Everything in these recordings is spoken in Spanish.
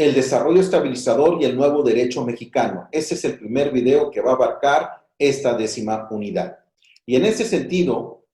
el desarrollo estabilizador y el nuevo derecho mexicano. Ese es el primer video que va a abarcar esta 10ª unidad. Y en ese sentido,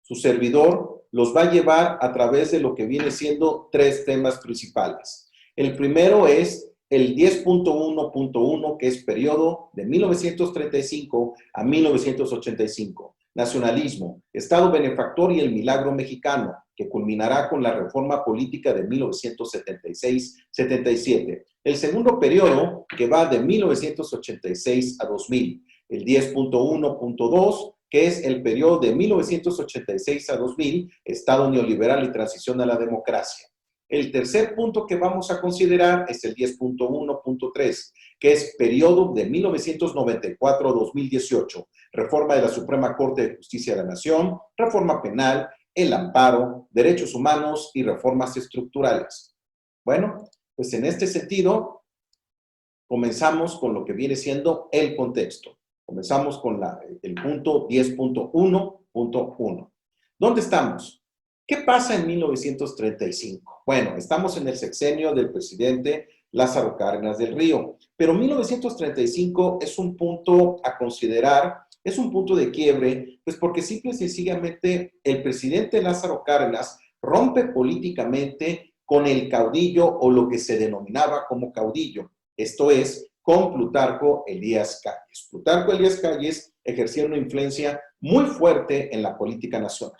su servidor los va a llevar a través de lo que viene siendo 3 temas principales. El primero es el 10.1.1, que es periodo de 1935 a 1985. Nacionalismo, Estado benefactor y el milagro mexicano, que culminará con la reforma política de 1976-77. El segundo periodo, que va de 1986 a 2000. El 10.1.2, que es el periodo de 1986 a 2000, Estado neoliberal y transición a la democracia. El tercer punto que vamos a considerar es el 10.1.3, que es periodo de 1994 a 2018, reforma de la Suprema Corte de Justicia de la Nación, reforma penal, el amparo, derechos humanos y reformas estructurales. Bueno, pues en este sentido, comenzamos con lo que viene siendo el contexto. Comenzamos con el punto 10.1.1. ¿Dónde estamos? ¿Qué pasa en 1935? Bueno, estamos en el sexenio del presidente Lázaro Cárdenas del Río, pero 1935 es un punto a considerar, es un punto de quiebre, pues porque simple y sencillamente el presidente Lázaro Cárdenas rompe políticamente con el caudillo o lo que se denominaba como caudillo, esto es, con Plutarco Elías Calles. Plutarco Elías Calles ejercía una influencia muy fuerte en la política nacional.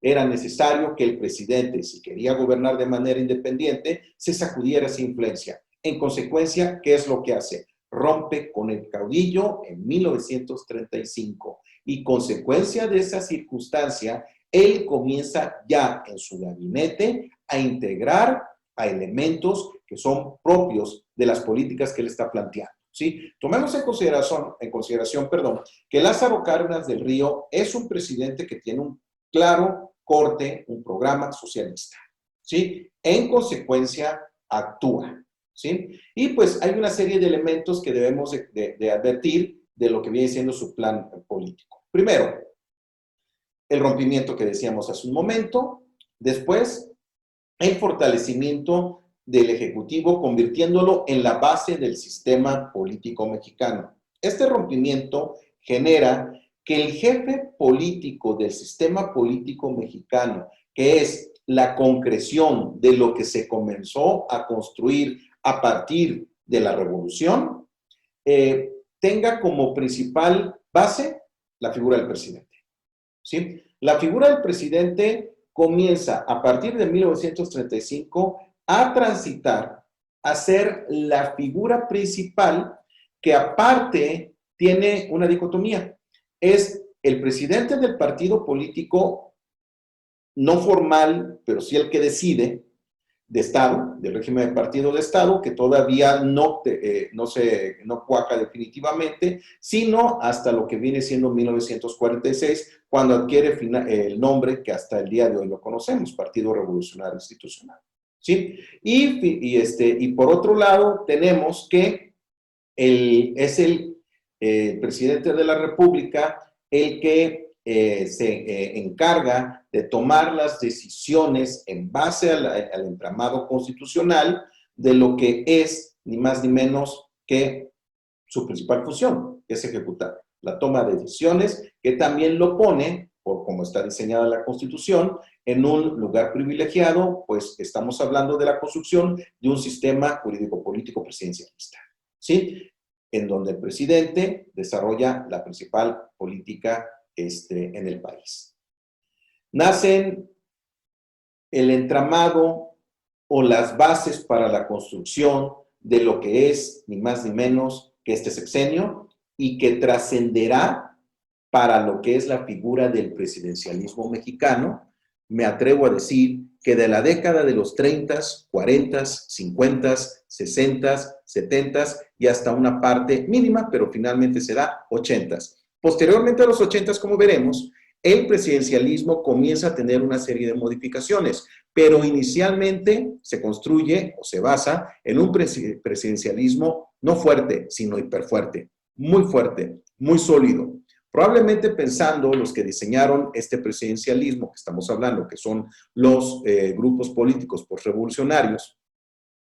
Era necesario que el presidente, si quería gobernar de manera independiente, se sacudiera esa influencia. En consecuencia, ¿qué es lo que hace? Rompe con el caudillo en 1935. Y consecuencia de esa circunstancia, él comienza ya en su gabinete a integrar a elementos que son propios de las políticas que él está planteando. ¿Sí? Tomemos en consideración, que Lázaro Cárdenas del Río es un presidente que tiene un claro corte, un programa socialista, ¿sí? En consecuencia, actúa, ¿sí? Y pues hay una serie de elementos que debemos de advertir de lo que viene siendo su plan político. Primero, el rompimiento que decíamos hace un momento. Después, el fortalecimiento del Ejecutivo, convirtiéndolo en la base del sistema político mexicano. Este rompimiento genera que el jefe político del sistema político mexicano, que es la concreción de lo que se comenzó a construir a partir de la revolución, tenga como principal base la figura del presidente. ¿Sí? La figura del presidente comienza a partir de 1935 a transitar a ser la figura principal que aparte tiene una dicotomía. Es el presidente del partido político no formal, pero sí el que decide, de Estado, del régimen de partido de Estado, que todavía no cuaja definitivamente, sino hasta lo que viene siendo 1946, cuando adquiere el nombre que hasta el día de hoy lo conocemos, Partido Revolucionario Institucional. ¿Sí? Y por otro lado, tenemos que es el presidente de la República el que se encarga de tomar las decisiones en base al entramado constitucional de lo que es ni más ni menos que su principal función, que es ejecutar la toma de decisiones, que también lo pone, por cómo está diseñada la Constitución, en un lugar privilegiado, pues estamos hablando de la construcción de un sistema jurídico-político presidencialista, ¿sí? En donde el presidente desarrolla la principal política en el país. Nacen el entramado o las bases para la construcción de lo que es ni más ni menos que este sexenio y que trascenderá para lo que es la figura del presidencialismo mexicano. Me atrevo a decir que de la década de los 30, 40, 50, 60, 70 y hasta una parte mínima, pero finalmente será 80. Posteriormente a los 80, como veremos, el presidencialismo comienza a tener una serie de modificaciones, pero inicialmente se construye o se basa en un presidencialismo no fuerte, sino hiperfuerte, muy sólido. Probablemente pensando los que diseñaron este presidencialismo que estamos hablando, que son los grupos políticos postrevolucionarios,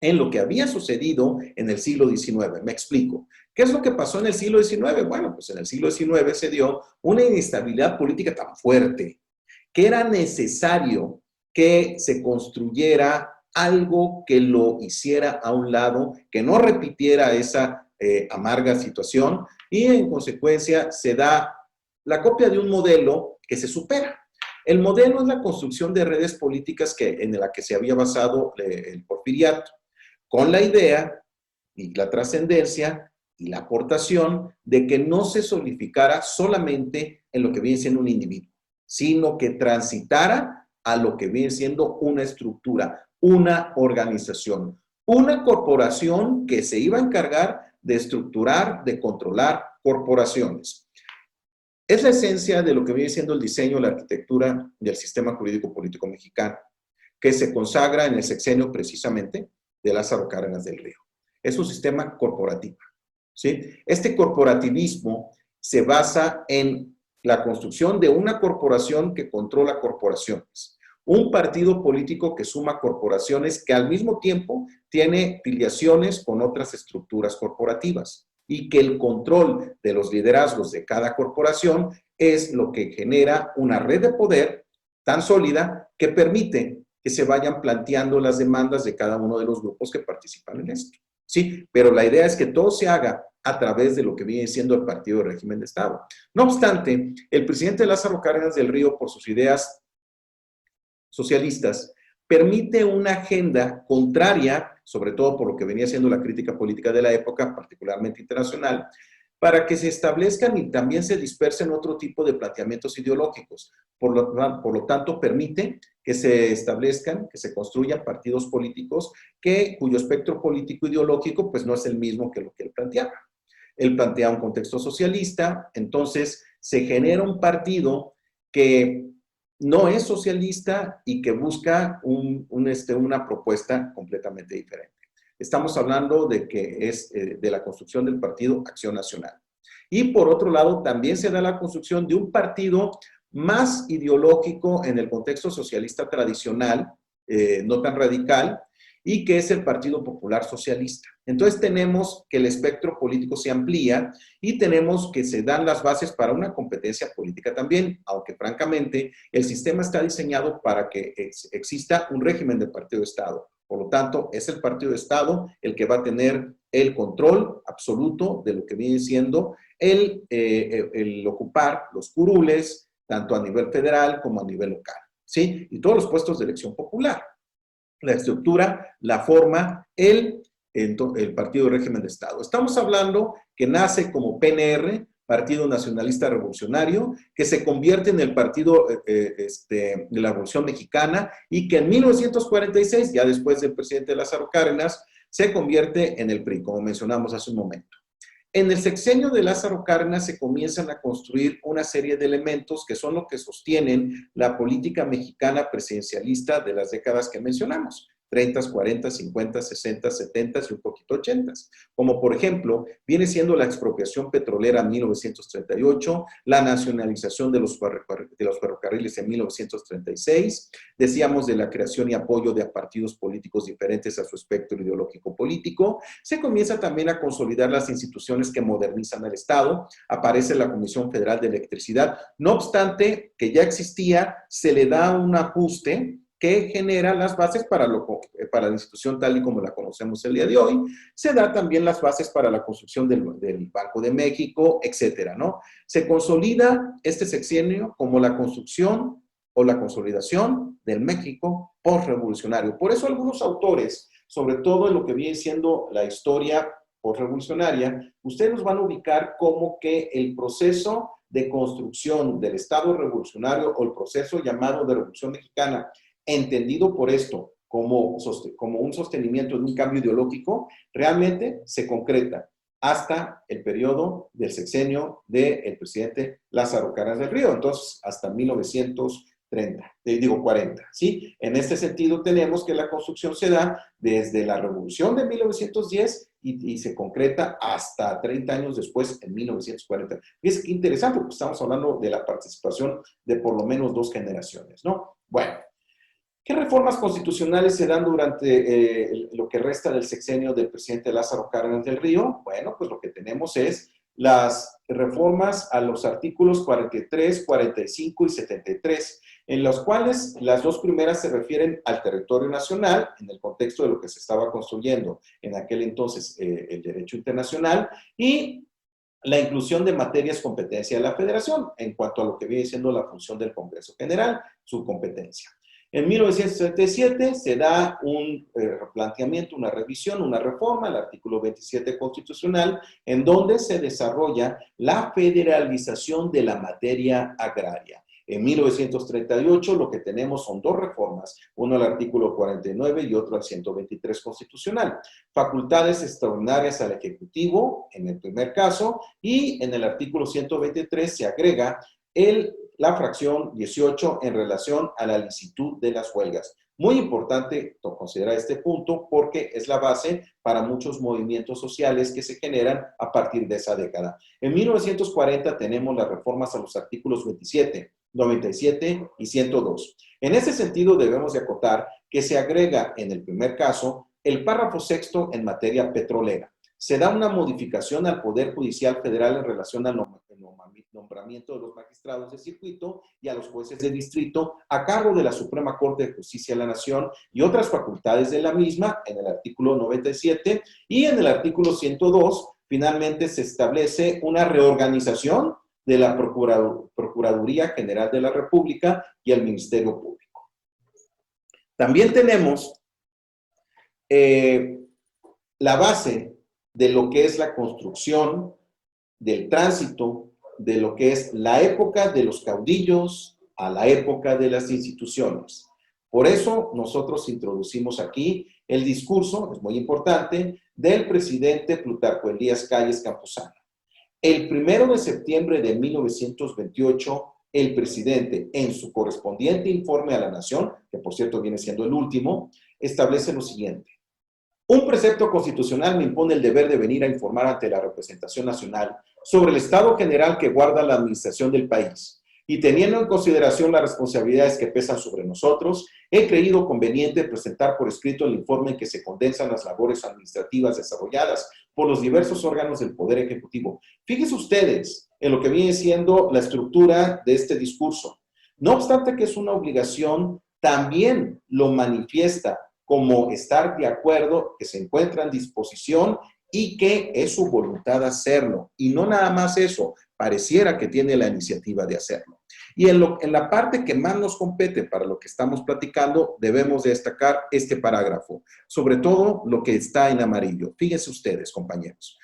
en lo que había sucedido en el siglo XIX. Me explico. ¿Qué es lo que pasó en el siglo XIX? Bueno, pues en el siglo XIX se dio una inestabilidad política tan fuerte que era necesario que se construyera algo que lo hiciera a un lado, que no repitiera esa amarga situación, y en consecuencia se da la copia de un modelo que se supera. El modelo es la construcción de redes políticas en la que se había basado el porfiriato, con la idea y la trascendencia y la aportación de que no se solidificara solamente en lo que viene siendo un individuo, sino que transitara a lo que viene siendo una estructura, una organización, una corporación que se iba a encargar de estructurar, de controlar corporaciones. Es la esencia de lo que viene siendo el diseño, la arquitectura del sistema jurídico político mexicano, que se consagra en el sexenio precisamente de Lázaro Cárdenas del Río. Es un sistema corporativo, ¿sí? Este corporativismo se basa en la construcción de una corporación que controla corporaciones, un partido político que suma corporaciones que al mismo tiempo tiene filiaciones con otras estructuras corporativas y que el control de los liderazgos de cada corporación es lo que genera una red de poder tan sólida que permite que se vayan planteando las demandas de cada uno de los grupos que participan en esto. Sí, pero la idea es que todo se haga a través de lo que viene siendo el Partido de Régimen de Estado. No obstante, el presidente Lázaro Cárdenas del Río, por sus ideas socialistas, permite una agenda contraria, sobre todo por lo que venía siendo la crítica política de la época, particularmente internacional, para que se establezcan y también se dispersen otro tipo de planteamientos ideológicos. Por lo tanto, permite que se establezcan, que se construyan partidos políticos cuyo espectro político ideológico pues no es el mismo que lo que él planteaba. Él plantea un contexto socialista, entonces se genera un partido que no es socialista y que busca una propuesta completamente diferente. Estamos hablando de que es de la construcción del Partido Acción Nacional. Y por otro lado, también se da la construcción de un partido más ideológico en el contexto socialista tradicional, no tan radical, y que es el Partido Popular Socialista. Entonces tenemos que el espectro político se amplía y tenemos que se dan las bases para una competencia política también, aunque francamente el sistema está diseñado para que exista un régimen de partido de Estado. Por lo tanto, es el partido de Estado el que va a tener el control absoluto de lo que viene siendo el ocupar los curules, tanto a nivel federal como a nivel local, ¿sí? Y todos los puestos de elección popular. La estructura, la forma, el Partido de Régimen de Estado. Estamos hablando que nace como PNR, Partido Nacionalista Revolucionario, que se convierte en el Partido de la Revolución Mexicana y que en 1946, ya después del presidente Lázaro Cárdenas, se convierte en el PRI, como mencionamos hace un momento. En el sexenio de Lázaro Cárdenas se comienzan a construir una serie de elementos que son lo que sostienen la política mexicana presidencialista de las décadas que mencionamos. 30, 40, 50, 60, 70 y un poquito 80. Como por ejemplo, viene siendo la expropiación petrolera en 1938, la nacionalización de los ferrocarriles en 1936, decíamos de la creación y apoyo de partidos políticos diferentes a su espectro ideológico político. Se comienza también a consolidar las instituciones que modernizan el Estado, aparece la Comisión Federal de Electricidad, no obstante que ya existía, se le da un ajuste que genera las bases para la institución tal y como la conocemos el día de hoy. Se da también las bases para la construcción del Banco de México, etcétera, ¿no? Se consolida este sexenio como la construcción o la consolidación del México postrevolucionario. Por eso algunos autores, sobre todo en lo que viene siendo la historia postrevolucionaria, ustedes nos van a ubicar como que el proceso de construcción del Estado revolucionario o el proceso llamado de Revolución Mexicana, entendido por esto como un sostenimiento de un cambio ideológico, realmente se concreta hasta el periodo del sexenio del presidente Lázaro Cárdenas del Río, entonces hasta 40, ¿sí? En este sentido tenemos que la construcción se da desde la Revolución de 1910 y se concreta hasta 30 años después, en 1940. Y es interesante porque estamos hablando de la participación de por lo menos 2 generaciones, ¿no? Bueno, ¿Qué reformas constitucionales se dan durante lo que resta del sexenio del presidente Lázaro Cárdenas del Río? Bueno, pues lo que tenemos es las reformas a los artículos 43, 45 y 73, en los cuales las dos primeras se refieren al territorio nacional, en el contexto de lo que se estaba construyendo en aquel entonces el derecho internacional, y la inclusión de materias competencia de la Federación, en cuanto a lo que viene siendo la función del Congreso General, su competencia. En 1937 se da un replanteamiento, una revisión, una reforma al artículo 27 constitucional, en donde se desarrolla la federalización de la materia agraria. En 1938 lo que tenemos son dos reformas, uno al artículo 49 y otro al 123 constitucional. Facultades extraordinarias al Ejecutivo, en el primer caso, y en el artículo 123 se agrega la fracción 18 en relación a la licitud de las huelgas. Muy importante considerar este punto porque es la base para muchos movimientos sociales que se generan a partir de esa década. En 1940 tenemos las reformas a los artículos 27, 97 y 102. En ese sentido debemos de acotar que se agrega en el primer caso el párrafo sexto en materia petrolera. Se da una modificación al Poder Judicial Federal en relación al nombramiento de los magistrados de circuito y a los jueces de distrito a cargo de la Suprema Corte de Justicia de la Nación y otras facultades de la misma en el artículo 97 y en el artículo 102 finalmente se establece una reorganización de la Procuraduría General de la República y el Ministerio Público. También tenemos la base de lo que es la construcción del tránsito, de lo que es la época de los caudillos a la época de las instituciones. Por eso nosotros introducimos aquí el discurso, es muy importante, del presidente Plutarco Elías Calles Campuzano. El 1 de septiembre de 1928, el presidente, en su correspondiente informe a la Nación, que por cierto viene siendo el último, establece lo siguiente. Un precepto constitucional me impone el deber de venir a informar ante la representación nacional sobre el estado general que guarda la administración del país. Y teniendo en consideración las responsabilidades que pesan sobre nosotros, he creído conveniente presentar por escrito el informe en que se condensan las labores administrativas desarrolladas por los diversos órganos del Poder Ejecutivo. Fíjense ustedes en lo que viene siendo la estructura de este discurso. No obstante que es una obligación, también lo manifiesta como estar de acuerdo, que se encuentra en disposición y que es su voluntad hacerlo. Y no nada más eso, pareciera que tiene la iniciativa de hacerlo. Y en la parte que más nos compete para lo que estamos platicando, debemos destacar este parágrafo, sobre todo lo que está en amarillo. Fíjense ustedes, compañeros.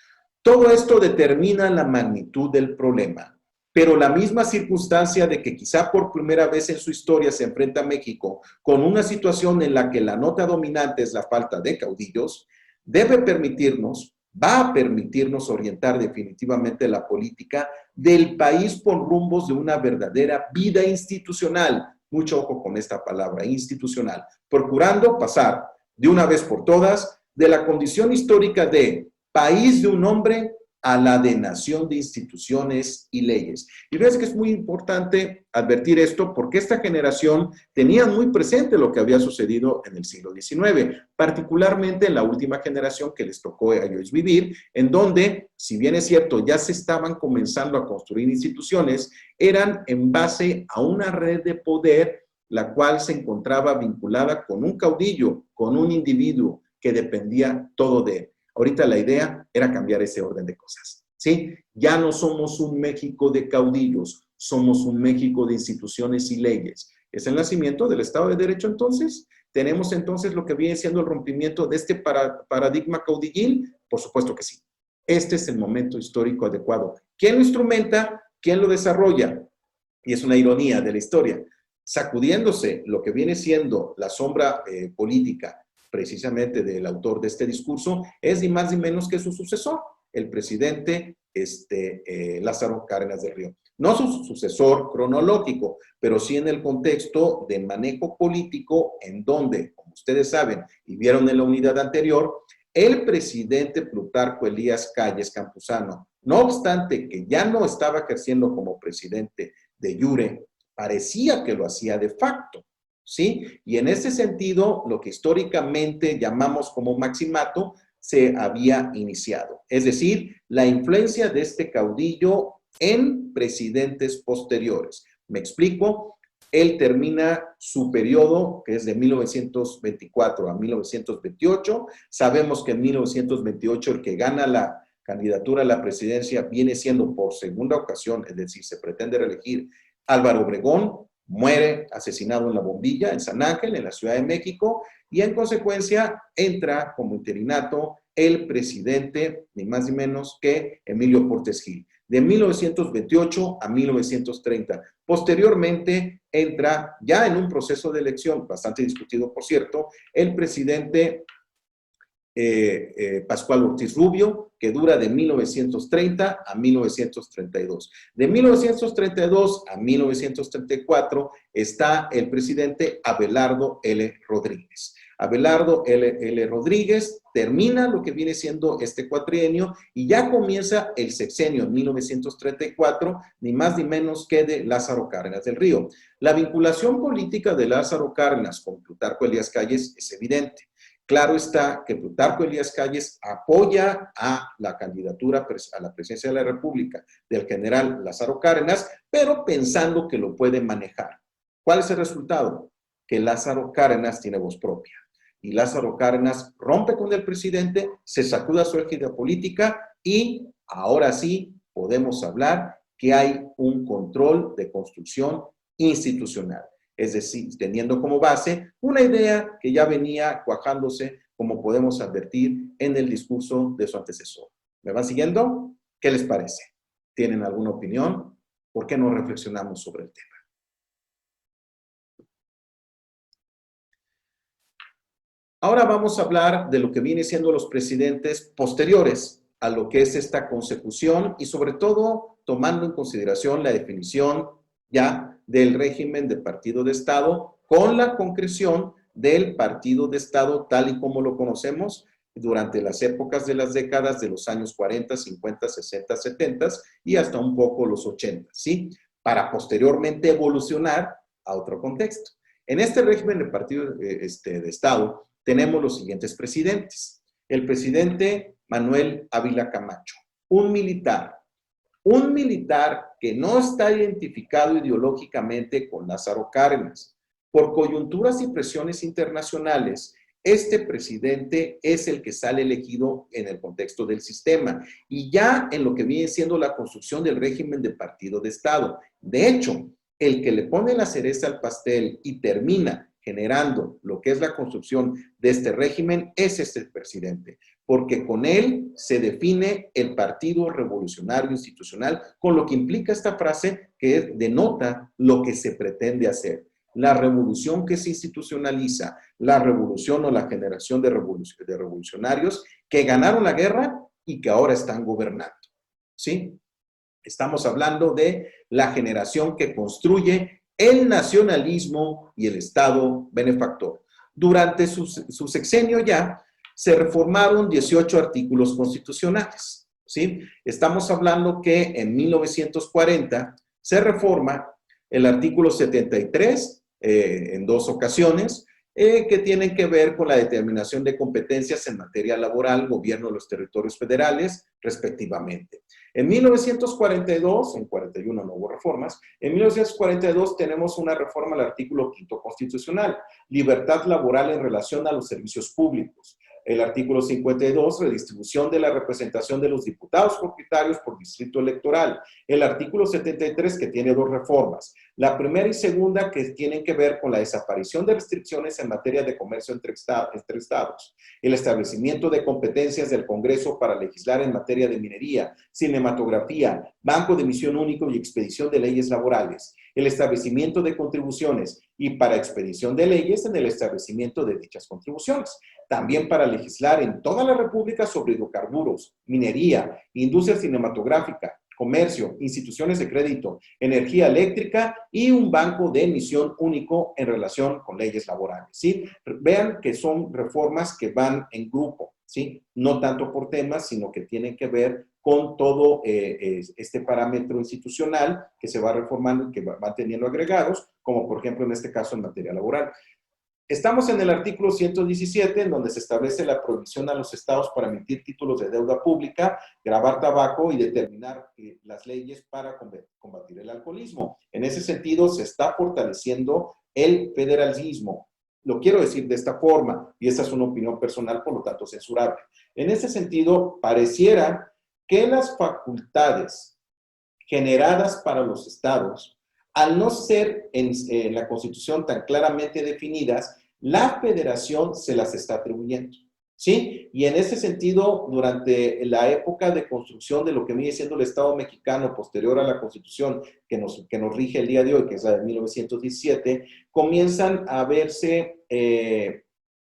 Todo esto determina la magnitud del problema. Pero la misma circunstancia de que quizá por primera vez en su historia se enfrenta México con una situación en la que la nota dominante es la falta de caudillos, va a permitirnos orientar definitivamente la política del país por rumbos de una verdadera vida institucional. Mucho ojo con esta palabra, institucional, procurando pasar de una vez por todas de la condición histórica de país de un hombre a la de nación de instituciones y leyes. Y ves que es muy importante advertir esto porque esta generación tenía muy presente lo que había sucedido en el siglo XIX, particularmente en la última generación que les tocó a ellos vivir, en donde, si bien es cierto, ya se estaban comenzando a construir instituciones, eran en base a una red de poder la cual se encontraba vinculada con un caudillo, con un individuo que dependía todo de él. Ahorita la idea era cambiar ese orden de cosas, ¿sí? Ya no somos un México de caudillos, somos un México de instituciones y leyes. ¿Es el nacimiento del Estado de Derecho entonces? ¿Tenemos entonces lo que viene siendo el rompimiento de este paradigma caudillil? Por supuesto que sí. Este es el momento histórico adecuado. ¿Quién lo instrumenta? ¿Quién lo desarrolla? Y es una ironía de la historia. Sacudiéndose lo que viene siendo la sombra política precisamente del autor de este discurso, es ni más ni menos que su sucesor, el presidente Lázaro Cárdenas del Río. No su sucesor cronológico, pero sí en el contexto de manejo político en donde, como ustedes saben y vieron en la unidad anterior, el presidente Plutarco Elías Calles Campuzano, no obstante que ya no estaba ejerciendo como presidente de jure, parecía que lo hacía de facto. ¿sí? Y en ese sentido, lo que históricamente llamamos como maximato se había iniciado. Es decir, la influencia de este caudillo en presidentes posteriores. ¿Me explico? Él termina su periodo, que es de 1924 a 1928. Sabemos que en 1928 el que gana la candidatura a la presidencia viene siendo por segunda ocasión, es decir, se pretende reelegir Álvaro Obregón, muere asesinado en La Bombilla, en San Ángel, en la Ciudad de México, y en consecuencia entra como interinato el presidente, ni más ni menos que Emilio Portes Gil, de 1928 a 1930. Posteriormente entra, ya en un proceso de elección, bastante discutido por cierto, el presidente Pascual Ortiz Rubio, que dura de 1930 a 1932. De 1932 a 1934 está el presidente Abelardo L. Rodríguez. Abelardo L. Rodríguez termina lo que viene siendo este cuatrienio y ya comienza el sexenio en 1934, ni más ni menos que de Lázaro Cárdenas del Río. La vinculación política de Lázaro Cárdenas con Plutarco Elías Calles es evidente. Claro está que Plutarco Elías Calles apoya a la candidatura a la presidencia de la República del general Lázaro Cárdenas, pero pensando que lo puede manejar. ¿Cuál es el resultado? Que Lázaro Cárdenas tiene voz propia. Y Lázaro Cárdenas rompe con el presidente, se sacuda su égida política y ahora sí podemos hablar que hay un control de construcción institucional. Es decir, teniendo como base una idea que ya venía cuajándose, como podemos advertir en el discurso de su antecesor. ¿Me van siguiendo? ¿Qué les parece? ¿Tienen alguna opinión? ¿Por qué no reflexionamos sobre el tema? Ahora vamos a hablar de lo que viene siendo los presidentes posteriores a lo que es esta consecución y sobre todo tomando en consideración la definición ya del régimen de partido de Estado con la concreción del partido de Estado tal y como lo conocemos durante las épocas de las décadas de los años 40, 50, 60, 70 y hasta un poco los 80, ¿sí? Para posteriormente evolucionar a otro contexto. En este régimen de partido de Estado tenemos los siguientes presidentes. El presidente Manuel Ávila Camacho, un militar que no está identificado ideológicamente con Lázaro Cárdenas. Por coyunturas y presiones internacionales, este presidente es el que sale elegido en el contexto del sistema y ya en lo que viene siendo la construcción del régimen de partido de Estado. De hecho, el que le pone la cereza al pastel y termina generando lo que es la construcción de este régimen es este presidente, porque con él se define el Partido Revolucionario Institucional, con lo que implica esta frase que denota lo que se pretende hacer. La revolución que se institucionaliza, la revolución o la generación de revolucionarios que ganaron la guerra y que ahora están gobernando, ¿sí? Estamos hablando de la generación que construye el nacionalismo y el Estado benefactor. Durante su sexenio ya se reformaron 18 artículos constitucionales, ¿sí? Estamos hablando que en 1940 se reforma el artículo 73 en dos ocasiones, que tienen que ver con la determinación de competencias en materia laboral, gobierno de los territorios federales, respectivamente. En 1942, en 41 no hubo reformas, en 1942 tenemos una reforma al artículo 5 constitucional, libertad laboral en relación a los servicios públicos. El artículo 52, redistribución de la representación de los diputados propietarios por distrito electoral. El artículo 73, que tiene dos reformas. La primera y segunda, que tienen que ver con la desaparición de restricciones en materia de comercio entre estados. El establecimiento de competencias del Congreso para legislar en materia de minería, cinematografía, banco de emisión único y expedición de leyes laborales. El establecimiento de contribuciones y para expedición de leyes en el establecimiento de dichas contribuciones. También para legislar en toda la República sobre hidrocarburos, minería, industria cinematográfica, comercio, instituciones de crédito, energía eléctrica y un banco de emisión único en relación con leyes laborales, ¿sí? Vean que son reformas que van en grupo, ¿sí? No tanto por temas, sino que tienen que ver con todo este parámetro institucional que se va reformando y que va teniendo agregados, como por ejemplo en este caso en materia laboral. Estamos en el artículo 117, en donde se establece la prohibición a los estados para emitir títulos de deuda pública, gravar tabaco y determinar las leyes para combatir el alcoholismo. En ese sentido, se está fortaleciendo el federalismo. Lo quiero decir de esta forma, y esta es una opinión personal, por lo tanto censurable. En ese sentido, pareciera que las facultades generadas para los estados, al no ser en la Constitución tan claramente definidas, la federación se las está atribuyendo, ¿sí? Y en ese sentido, durante la época de construcción de lo que viene siendo el Estado mexicano posterior a la Constitución que nos rige el día de hoy, que es la de 1917, comienzan a verse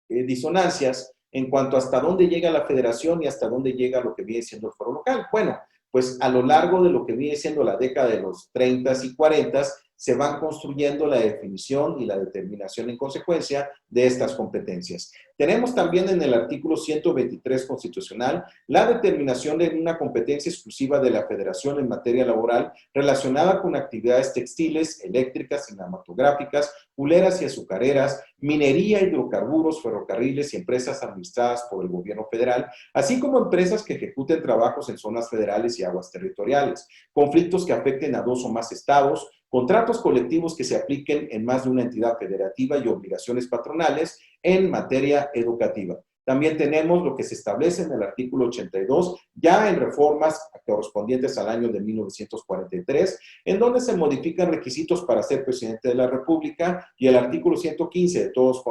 disonancias en cuanto a hasta dónde llega la federación y hasta dónde llega lo que viene siendo el foro local. Bueno, pues a lo largo de lo que viene siendo la década de los 30 y 40 se van construyendo la definición y la determinación en consecuencia de estas competencias. Tenemos también en el artículo 123 constitucional la determinación de una competencia exclusiva de la Federación en materia laboral relacionada con actividades textiles, eléctricas, cinematográficas, huleras y azucareras, minería, hidrocarburos, ferrocarriles y empresas administradas por el gobierno federal, así como empresas que ejecuten trabajos en zonas federales y aguas territoriales, conflictos que afecten a 2 o más estados, contratos colectivos que se apliquen en más de una entidad federativa y obligaciones patronales en materia educativa. También tenemos lo que se establece en el artículo 82, ya en reformas correspondientes al año de 1943, en donde se modifican requisitos para ser presidente de la República, y el artículo 115, de todos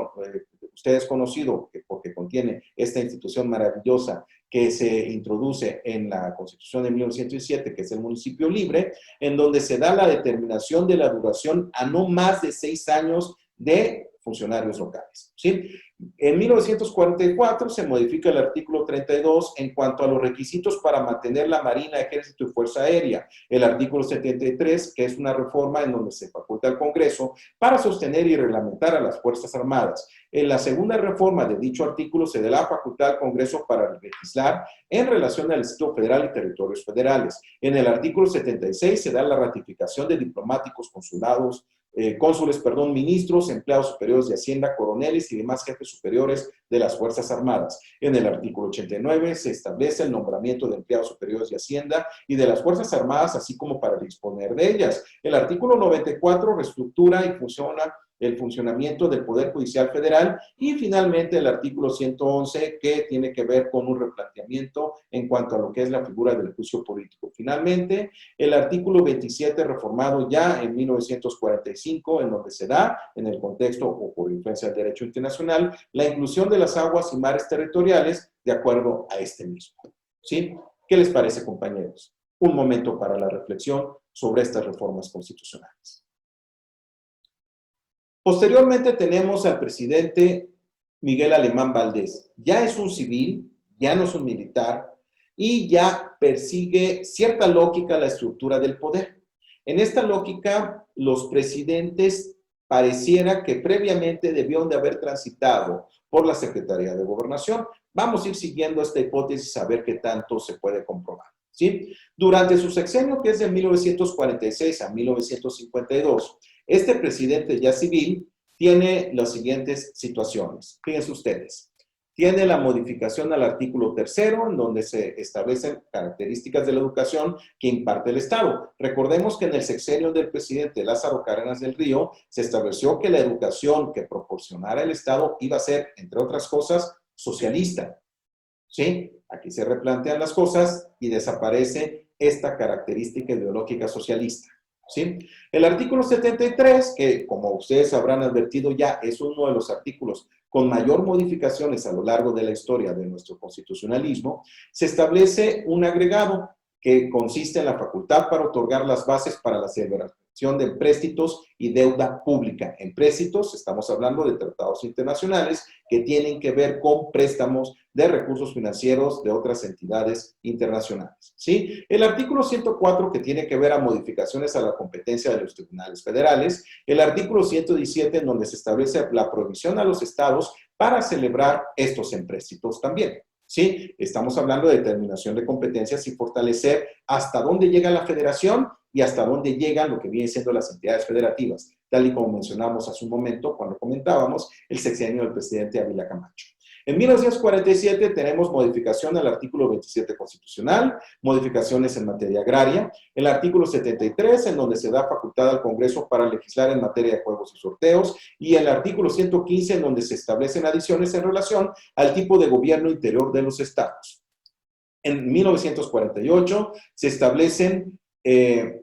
ustedes conocido, porque contiene esta institución maravillosa que se introduce en la Constitución de 1917, que es el municipio libre, en donde se da la determinación de la duración a no más de 6 años de funcionarios locales, ¿sí? En 1944 se modifica el artículo 32 en cuanto a los requisitos para mantener la Marina, Ejército y Fuerza Aérea. El artículo 73, que es una reforma en donde se faculta al Congreso para sostener y reglamentar a las Fuerzas Armadas. En la segunda reforma de dicho artículo se da la facultad al Congreso para legislar en relación al Distrito Federal y territorios federales. En el artículo 76 se da la ratificación de diplomáticos, cónsules, ministros, empleados superiores de Hacienda, coroneles y demás jefes superiores de las Fuerzas Armadas. En el artículo 89 se establece el nombramiento de empleados superiores de Hacienda y de las Fuerzas Armadas, así como para disponer de ellas. El artículo 94 reestructura y funciona el funcionamiento del Poder Judicial Federal, y finalmente el artículo 111, que tiene que ver con un replanteamiento en cuanto a lo que es la figura del juicio político. Finalmente, el artículo 27, reformado ya en 1945, en donde se da, en el contexto o por influencia del derecho internacional, la inclusión de las aguas y mares territoriales de acuerdo a este mismo. ¿Sí? ¿Qué les parece, compañeros? Un momento para la reflexión sobre estas reformas constitucionales. Posteriormente tenemos al presidente Miguel Alemán Valdés. Ya es un civil, ya no es un militar, y ya persigue cierta lógica la estructura del poder. En esta lógica, los presidentes pareciera que previamente debieron de haber transitado por la Secretaría de Gobernación. Vamos a ir siguiendo esta hipótesis a ver qué tanto se puede comprobar, ¿sí? Durante su sexenio, que es de 1946 a 1952, este presidente ya civil tiene las siguientes situaciones. Fíjense ustedes. Tiene la modificación al artículo 3º, en donde se establecen características de la educación que imparte el Estado. Recordemos que en el sexenio del presidente Lázaro Cárdenas del Río se estableció que la educación que proporcionara el Estado iba a ser, entre otras cosas, socialista. ¿Sí? Aquí se replantean las cosas y desaparece esta característica ideológica socialista. ¿Sí? El artículo 73, que como ustedes habrán advertido ya, es uno de los artículos con mayor modificaciones a lo largo de la historia de nuestro constitucionalismo, se establece un agregado que consiste en la facultad para otorgar las bases para la celebración de empréstitos y deuda pública. Empréstitos, estamos hablando de tratados internacionales que tienen que ver con préstamos de recursos financieros de otras entidades internacionales, ¿sí? El artículo 104, que tiene que ver a modificaciones a la competencia de los tribunales federales. El artículo 117, en donde se establece la prohibición a los estados para celebrar estos empréstitos también, ¿sí? Estamos hablando de determinación de competencias y fortalecer hasta dónde llega la federación y hasta dónde llegan lo que vienen siendo las entidades federativas, tal y como mencionamos hace un momento cuando comentábamos el sexenio del presidente Ávila Camacho. En 1947 tenemos modificación al artículo 27 constitucional, modificaciones en materia agraria, el artículo 73 en donde se da facultad al Congreso para legislar en materia de juegos y sorteos, y el artículo 115 en donde se establecen adiciones en relación al tipo de gobierno interior de los estados. En 1948 se establecen en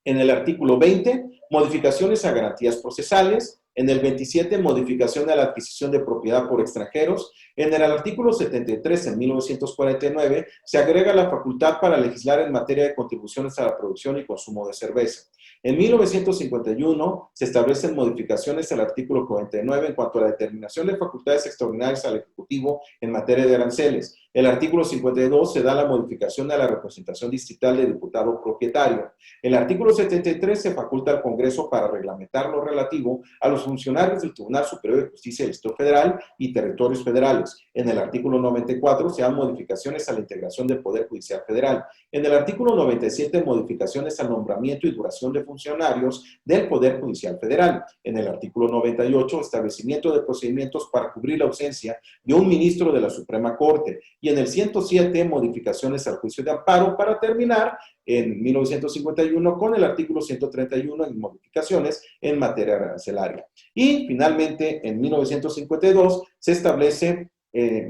el artículo 20 modificaciones a garantías procesales. En el 27, modificación a la adquisición de propiedad por extranjeros. En el artículo 73, en 1949, se agrega la facultad para legislar en materia de contribuciones a la producción y consumo de cerveza. En 1951, se establecen modificaciones al artículo 49 en cuanto a la determinación de facultades extraordinarias al Ejecutivo en materia de aranceles. El artículo 52 se da la modificación a la representación distrital de diputado propietario. El artículo 73 se faculta al Congreso para reglamentar lo relativo a los funcionarios del Tribunal Superior de Justicia del Distrito Federal y territorios federales. En el artículo 94 se dan modificaciones a la integración del Poder Judicial Federal. En el artículo 97, modificaciones al nombramiento y duración de funcionarios del Poder Judicial Federal. En el artículo 98, establecimiento de procedimientos para cubrir la ausencia de un ministro de la Suprema Corte. Y en el 107, modificaciones al juicio de amparo, para terminar en 1951 con el artículo 131 en modificaciones en materia arancelaria. Y finalmente, en 1952 se establece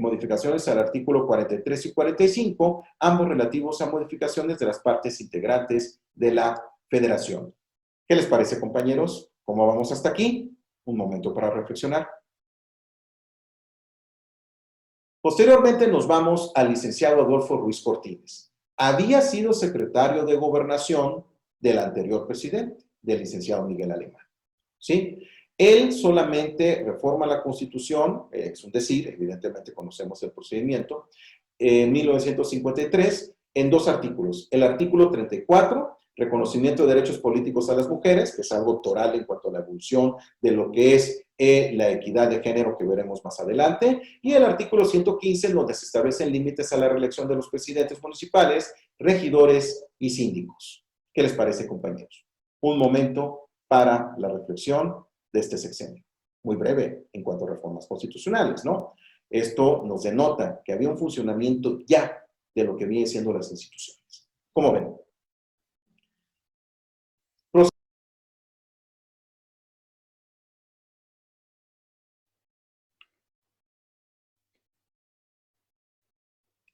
modificaciones al artículo 43 y 45, ambos relativos a modificaciones de las partes integrantes de la federación. ¿Qué les parece, compañeros? ¿Cómo vamos hasta aquí? Un momento para reflexionar. Posteriormente nos vamos al licenciado Adolfo Ruiz Cortines. Había sido secretario de Gobernación del anterior presidente, del licenciado Miguel Alemán. ¿Sí? Él solamente reforma la Constitución, es un decir, evidentemente conocemos el procedimiento, en 1953, en dos artículos. El artículo 34, reconocimiento de derechos políticos a las mujeres, que es algo toral en cuanto a la evolución de lo que es la equidad de género que veremos más adelante, y el artículo 115, en donde se establecen límites a la reelección de los presidentes municipales, regidores y síndicos. ¿Qué les parece, compañeros? Un momento para la reflexión de este sexenio. Muy breve en cuanto a reformas constitucionales, ¿no? Esto nos denota que había un funcionamiento ya de lo que viene siendo las instituciones. ¿Cómo ven?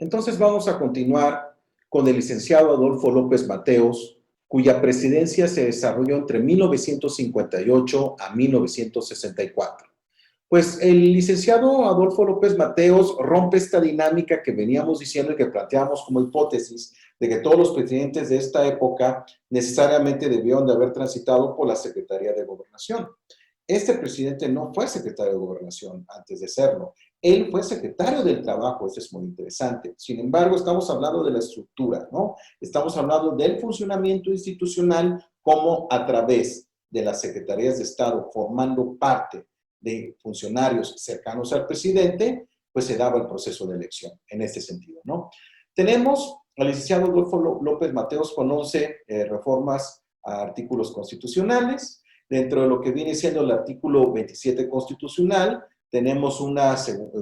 Entonces vamos a continuar con el licenciado Adolfo López Mateos, cuya presidencia se desarrolló entre 1958 a 1964. Pues el licenciado Adolfo López Mateos rompe esta dinámica que veníamos diciendo y que planteamos como hipótesis de que todos los presidentes de esta época necesariamente debieron de haber transitado por la Secretaría de Gobernación. Este presidente no fue secretario de Gobernación antes de serlo. Él fue secretario del Trabajo, eso es muy interesante. Sin embargo, estamos hablando de la estructura, ¿no? Estamos hablando del funcionamiento institucional como a través de las secretarías de Estado formando parte de funcionarios cercanos al presidente, pues se daba el proceso de elección en este sentido, ¿no? Tenemos al licenciado Adolfo López Mateos con 11 reformas a artículos constitucionales. Dentro de lo que viene siendo el artículo 27 constitucional, tenemos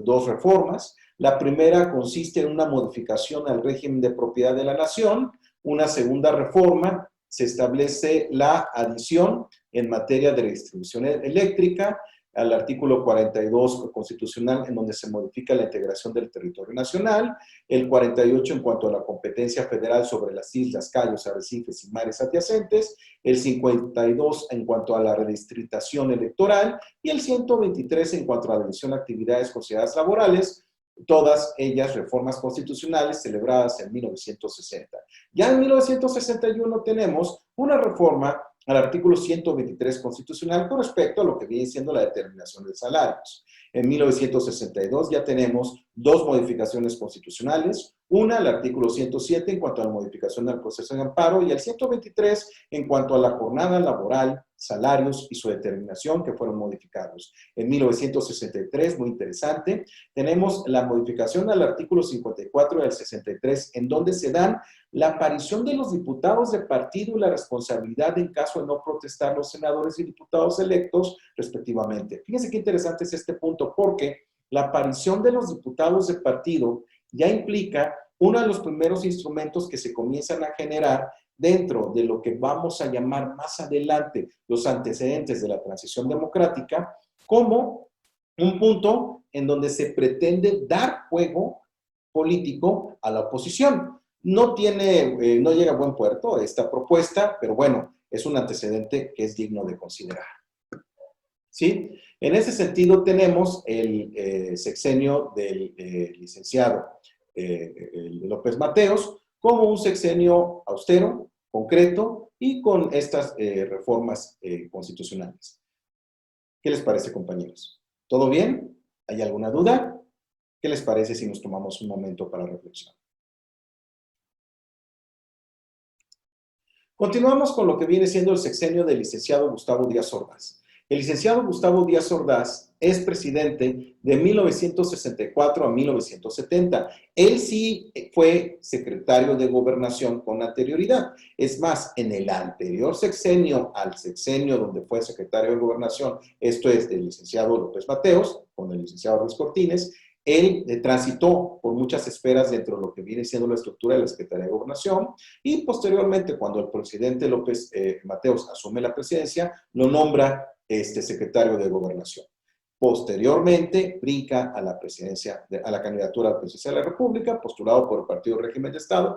dos reformas. La primera consiste en una modificación al régimen de propiedad de la nación. Una segunda reforma se establece la adición en materia de distribución eléctrica al artículo 42 constitucional, en donde se modifica la integración del territorio nacional, el 48 en cuanto a la competencia federal sobre las islas, cayos, arrecifes y mares adyacentes, el 52 en cuanto a la redistritación electoral y el 123 en cuanto a la división de actividades consideradas laborales, todas ellas reformas constitucionales celebradas en 1960. Ya en 1961 tenemos una reforma al artículo 123 constitucional con respecto a lo que viene siendo la determinación de salarios. En 1962 ya tenemos dos modificaciones constitucionales, una, el artículo 107 en cuanto a la modificación del proceso de amparo y el 123 en cuanto a la jornada laboral, salarios y su determinación que fueron modificados. En 1963, muy interesante, tenemos la modificación al artículo 54 y al 63 en donde se dan la aparición de los diputados de partido y la responsabilidad en caso de no protestar los senadores y diputados electos respectivamente. Fíjense qué interesante es este punto porque la aparición de los diputados de partido ya implica uno de los primeros instrumentos que se comienzan a generar dentro de lo que vamos a llamar más adelante los antecedentes de la transición democrática, como un punto en donde se pretende dar juego político a la oposición. No llega a buen puerto esta propuesta, pero bueno, es un antecedente que es digno de considerar. ¿Sí? En ese sentido tenemos el sexenio del licenciado López Mateos como un sexenio austero, concreto y con estas reformas constitucionales. ¿Qué les parece, compañeros? ¿Todo bien? ¿Hay alguna duda? ¿Qué les parece si nos tomamos un momento para reflexionar? Continuamos con lo que viene siendo el sexenio del licenciado Gustavo Díaz Ordaz. El licenciado Gustavo Díaz Ordaz es presidente de 1964 a 1970. Él sí fue secretario de Gobernación con anterioridad. Es más, en el anterior sexenio al sexenio donde fue secretario de Gobernación, esto es del licenciado López Mateos, con el licenciado Ruiz Cortines, él transitó por muchas esferas dentro de lo que viene siendo la estructura de la Secretaría de Gobernación y posteriormente, cuando el presidente López Mateos asume la presidencia, lo nombra secretario de Gobernación. Posteriormente, brinca a la presidencia, a la candidatura a la presidencia de la República, postulado por el Partido Régimen de Estado,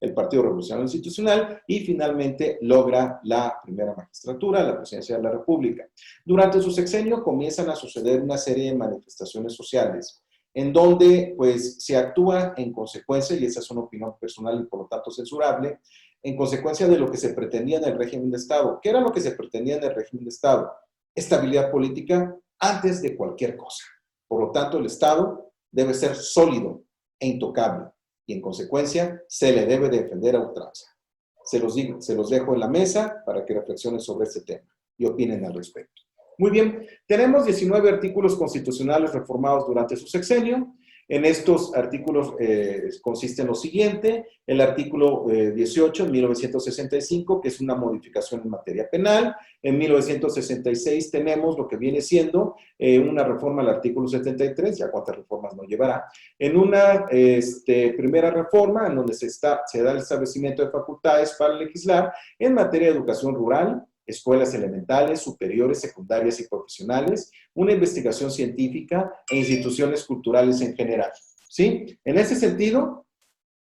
el Partido Revolucionario Institucional, y finalmente logra la primera magistratura, la presidencia de la República. Durante su sexenio comienzan a suceder una serie de manifestaciones sociales, en donde pues se actúa en consecuencia, y esa es una opinión personal y por lo tanto censurable, en consecuencia de lo que se pretendía en el régimen de Estado. ¿Qué era lo que se pretendía en el régimen de Estado? Estabilidad política antes de cualquier cosa. Por lo tanto, el Estado debe ser sólido e intocable y en consecuencia se le debe defender a ultranza. Se los dejo en la mesa para que reflexionen sobre este tema y opinen al respecto. Muy bien, tenemos 19 artículos constitucionales reformados durante su sexenio. En estos artículos consiste en lo siguiente: el artículo 18 en 1965, que es una modificación en materia penal. En 1966 tenemos lo que viene siendo una reforma al artículo 73, ya cuántas reformas no llevará. En una primera reforma, en donde se da el establecimiento de facultades para legislar en materia de educación rural, escuelas elementales, superiores, secundarias y profesionales, una investigación científica e instituciones culturales en general, ¿sí? En ese sentido,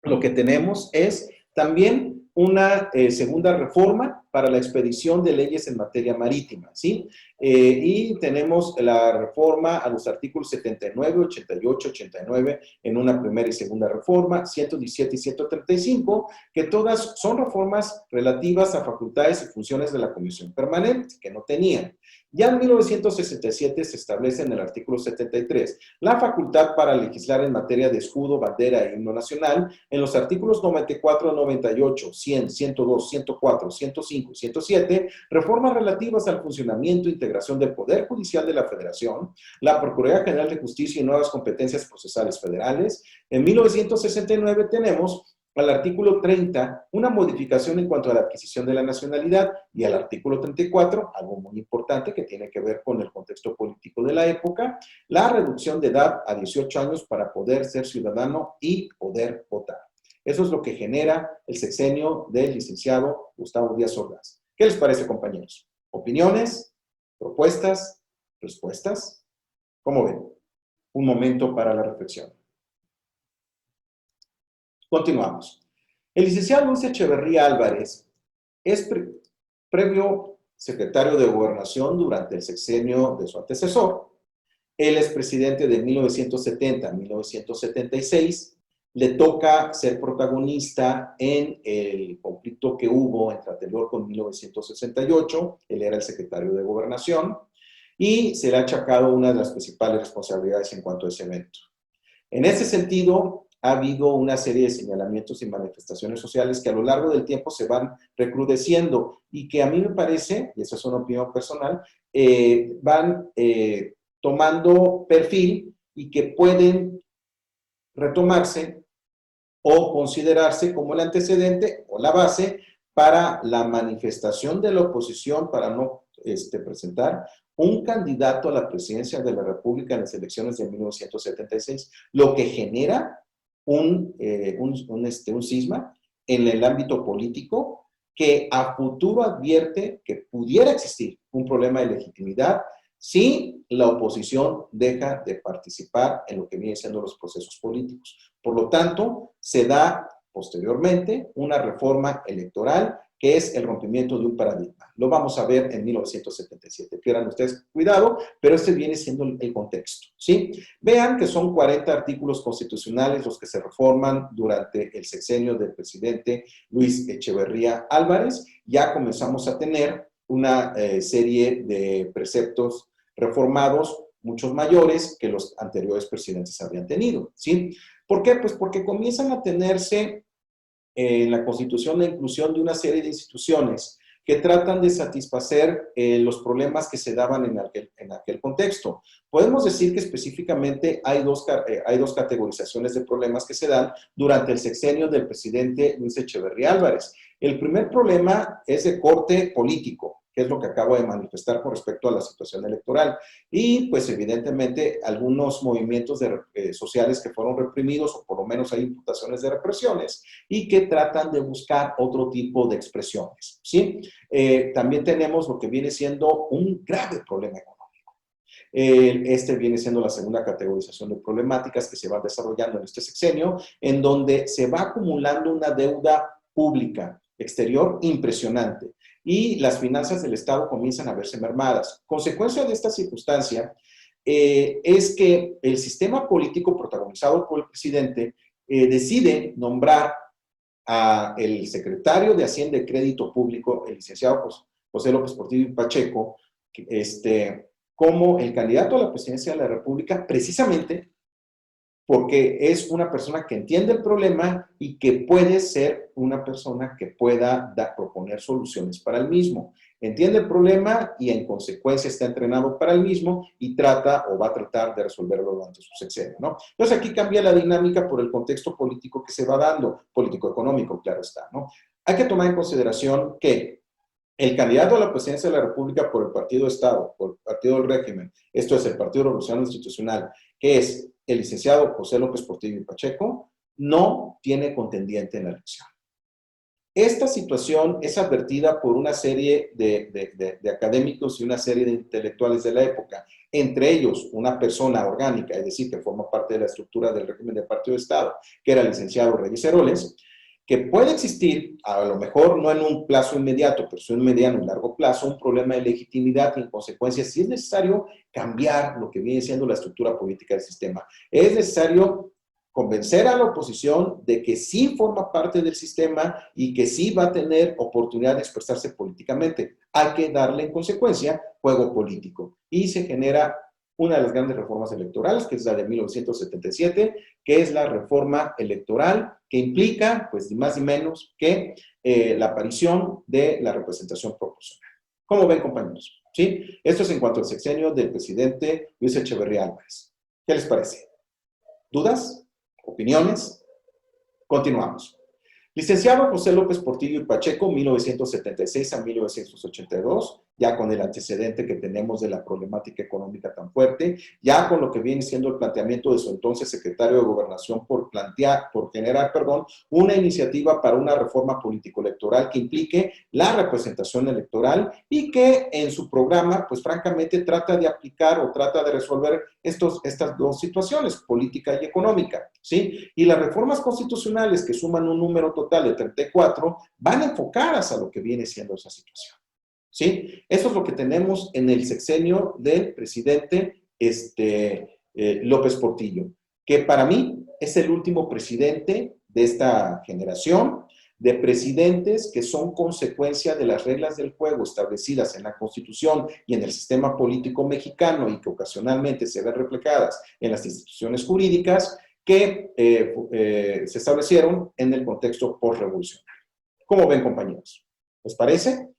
lo que tenemos es también una segunda reforma para la expedición de leyes en materia marítima, ¿sí? Y tenemos la reforma a los artículos 79, 88, 89 en una primera y segunda reforma, 117 y 135, que todas son reformas relativas a facultades y funciones de la Comisión Permanente, que no tenían. Ya en 1967 se establece en el artículo 73 la facultad para legislar en materia de escudo, bandera e himno nacional en los artículos 94, 98, 100, 102, 104, 105 y 107, reformas relativas al funcionamiento e integración del Poder Judicial de la Federación, la Procuraduría General de Justicia y nuevas competencias procesales federales. En 1969 tenemos al artículo 30, una modificación en cuanto a la adquisición de la nacionalidad, y al artículo 34, algo muy importante que tiene que ver con el contexto político de la época, la reducción de edad a 18 años para poder ser ciudadano y poder votar. Eso es lo que genera el sexenio del licenciado Gustavo Díaz Ordaz. ¿Qué les parece, compañeros? ¿Opiniones? ¿Propuestas? ¿Respuestas? ¿Cómo ven? Un momento para la reflexión. Continuamos. El licenciado Luis Echeverría Álvarez es previo secretario de Gobernación durante el sexenio de su antecesor. Él es presidente de 1970 a 1976. Le toca ser protagonista en el conflicto que hubo entre Atelor con 1968. Él era el secretario de Gobernación y se le ha achacado una de las principales responsabilidades en cuanto a ese evento. En ese sentido, ha habido una serie de señalamientos y manifestaciones sociales que a lo largo del tiempo se van recrudeciendo y que a mí me parece, y esa es una opinión personal, van tomando perfil y que pueden retomarse o considerarse como el antecedente o la base para la manifestación de la oposición para no presentar un candidato a la presidencia de la República en las elecciones de 1976, lo que genera un cisma en el ámbito político que a futuro advierte que pudiera existir un problema de legitimidad si la oposición deja de participar en lo que vienen siendo los procesos políticos. Por lo tanto, se da posteriormente una reforma electoral que es el rompimiento de un paradigma. Lo vamos a ver en 1977. Quieran ustedes cuidado, pero este viene siendo el contexto, ¿sí? Vean que son 40 artículos constitucionales los que se reforman durante el sexenio del presidente Luis Echeverría Álvarez. Ya comenzamos a tener una serie de preceptos reformados, muchos mayores que los anteriores presidentes habían tenido, ¿sí? ¿Por qué? Pues porque comienzan a tenerse en la Constitución la inclusión de una serie de instituciones que tratan de satisfacer los problemas que se daban en aquel contexto. Podemos decir que específicamente hay dos categorizaciones de problemas que se dan durante el sexenio del presidente Luis Echeverría Álvarez. El primer problema es de corte político, que es lo que acabo de manifestar con respecto a la situación electoral. Y pues evidentemente algunos movimientos sociales que fueron reprimidos, o por lo menos hay imputaciones de represiones, y que tratan de buscar otro tipo de expresiones, ¿sí? También tenemos lo que viene siendo un grave problema económico. Este viene siendo la segunda categorización de problemáticas que se va desarrollando en este sexenio, en donde se va acumulando una deuda pública exterior impresionante y las finanzas del Estado comienzan a verse mermadas. Consecuencia de esta circunstancia es que el sistema político protagonizado por el presidente decide nombrar a el secretario de Hacienda y Crédito Público, el licenciado José López Portillo Pacheco, como el candidato a la presidencia de la República, precisamente porque es una persona que entiende el problema y que puede ser una persona que pueda proponer soluciones para el mismo. Entiende el problema y en consecuencia está entrenado para el mismo y trata o va a tratar de resolverlo durante su sexenio, ¿no? Entonces aquí cambia la dinámica por el contexto político que se va dando, político-económico, claro está, ¿no? Hay que tomar en consideración que el candidato a la presidencia de la República por el Partido de Estado, por el Partido del Régimen, esto es el Partido Revolucionario Institucional, que es el licenciado José López Portillo Pacheco, no tiene contendiente en la elección. Esta situación es advertida por una serie de académicos y una serie de intelectuales de la época, entre ellos una persona orgánica, es decir, que forma parte de la estructura del régimen del Partido de Estado, que era el licenciado Reyes Heroles, que puede existir, a lo mejor no en un plazo inmediato, pero sí en un mediano y largo plazo, un problema de legitimidad y en consecuencia sí es necesario cambiar lo que viene siendo la estructura política del sistema. Es necesario convencer a la oposición de que sí forma parte del sistema y que sí va a tener oportunidad de expresarse políticamente. Hay que darle en consecuencia juego político y se genera una de las grandes reformas electorales, que es la de 1977, que es la reforma electoral que implica, pues, ni más ni menos que la aparición de la representación proporcional. ¿Cómo ven, compañeros? ¿Sí? Esto es en cuanto al sexenio del presidente Luis Echeverría Álvarez. ¿Qué les parece? ¿Dudas? ¿Opiniones? Continuamos. Licenciado José López Portillo y Pacheco, 1976 a 1982, ya con el antecedente que tenemos de la problemática económica tan fuerte, ya con lo que viene siendo el planteamiento de su entonces secretario de Gobernación por generar una iniciativa para una reforma político-electoral que implique la representación electoral y que en su programa, pues francamente, trata de aplicar o trata de resolver estas dos situaciones, política y económica, ¿sí? Y las reformas constitucionales que suman un número total de 34 van enfocadas a lo que viene siendo esa situación, ¿sí? Eso es lo que tenemos en el sexenio del presidente López Portillo, que para mí es el último presidente de esta generación de presidentes que son consecuencia de las reglas del juego establecidas en la Constitución y en el sistema político mexicano y que ocasionalmente se ven reflejadas en las instituciones jurídicas, que se establecieron en el contexto postrevolucionario. ¿Cómo ven, compañeros? ¿Les parece?